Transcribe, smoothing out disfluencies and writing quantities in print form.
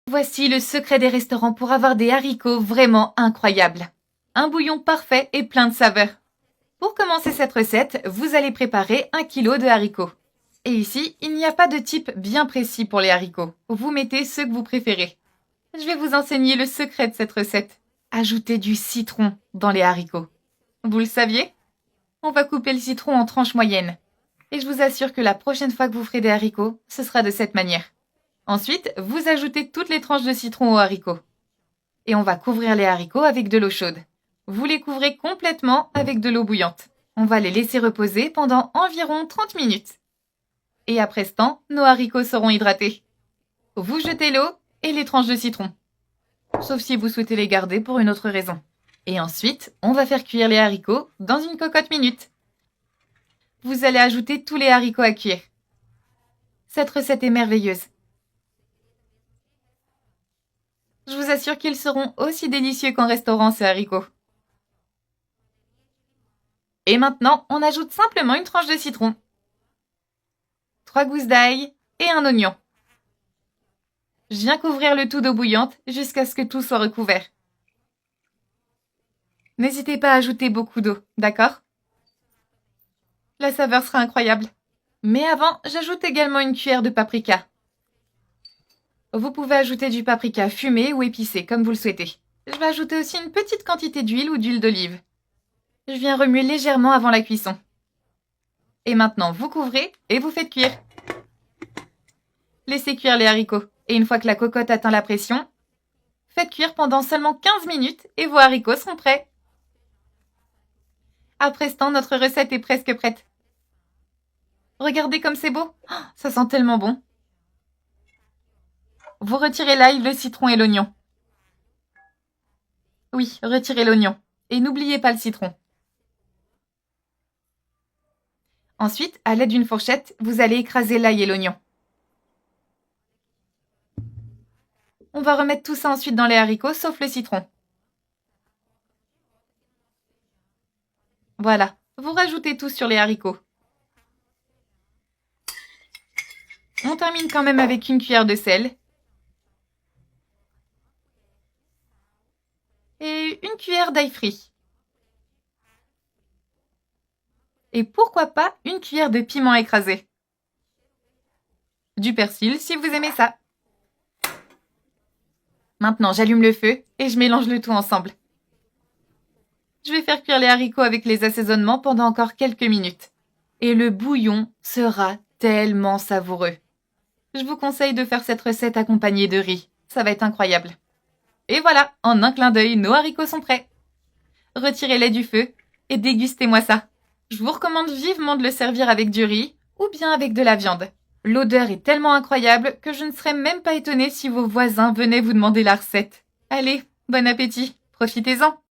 Voici le secret des restaurants pour avoir des haricots vraiment incroyables. Un bouillon parfait et plein de saveurs. Pour commencer cette recette, vous allez préparer 1 kg de haricots. Et ici, il n'y a pas de type bien précis pour les haricots. Vous mettez ceux que vous préférez. Je vais vous enseigner le secret de cette recette. Ajoutez du citron dans les haricots. Vous le saviez? On va couper le citron en tranches moyennes. Et je vous assure que la prochaine fois que vous ferez des haricots, ce sera de cette manière. Ensuite, vous ajoutez toutes les tranches de citron aux haricots. Et on va couvrir les haricots avec de l'eau chaude. Vous les couvrez complètement avec de l'eau bouillante. On va les laisser reposer pendant environ 30 minutes. Et après ce temps, nos haricots seront hydratés. Vous jetez l'eau et les tranches de citron. Sauf si vous souhaitez les garder pour une autre raison. Et ensuite, on va faire cuire les haricots dans une cocotte minute. Vous allez ajouter tous les haricots à cuire. Cette recette est merveilleuse. Je vous assure qu'ils seront aussi délicieux qu'en restaurant ces haricots. Et maintenant, on ajoute simplement une tranche de citron, 3 gousses d'ail et un oignon. Je viens couvrir le tout d'eau bouillante jusqu'à ce que tout soit recouvert. N'hésitez pas à ajouter beaucoup d'eau, d'accord? La saveur sera incroyable. Mais avant, j'ajoute également une cuillère de paprika. Vous pouvez ajouter du paprika fumé ou épicé, comme vous le souhaitez. Je vais ajouter aussi une petite quantité d'huile ou d'huile d'olive. Je viens remuer légèrement avant la cuisson. Et maintenant, vous couvrez et vous faites cuire. Laissez cuire les haricots. Et une fois que la cocotte atteint la pression, faites cuire pendant seulement 15 minutes et vos haricots seront prêts. Après ce temps, notre recette est presque prête. Regardez comme c'est beau. Oh, ça sent tellement bon. Vous retirez l'ail, le citron et l'oignon. Oui, retirez l'oignon. Et n'oubliez pas le citron. Ensuite, à l'aide d'une fourchette, vous allez écraser l'ail et l'oignon. On va remettre tout ça ensuite dans les haricots, sauf le citron. Voilà, vous rajoutez tout sur les haricots. On termine quand même avec une cuillère de sel. Et une cuillère d'ail frit. Et pourquoi pas une cuillère de piment écrasé. Du persil si vous aimez ça. Maintenant, j'allume le feu et je mélange le tout ensemble. Je vais faire cuire les haricots avec les assaisonnements pendant encore quelques minutes. Et le bouillon sera tellement savoureux. Je vous conseille de faire cette recette accompagnée de riz. Ça va être incroyable. Et voilà, en un clin d'œil, nos haricots sont prêts. Retirez-les du feu et dégustez-moi ça. Je vous recommande vivement de le servir avec du riz ou bien avec de la viande. L'odeur est tellement incroyable que je ne serais même pas étonnée si vos voisins venaient vous demander la recette. Allez, bon appétit, profitez-en!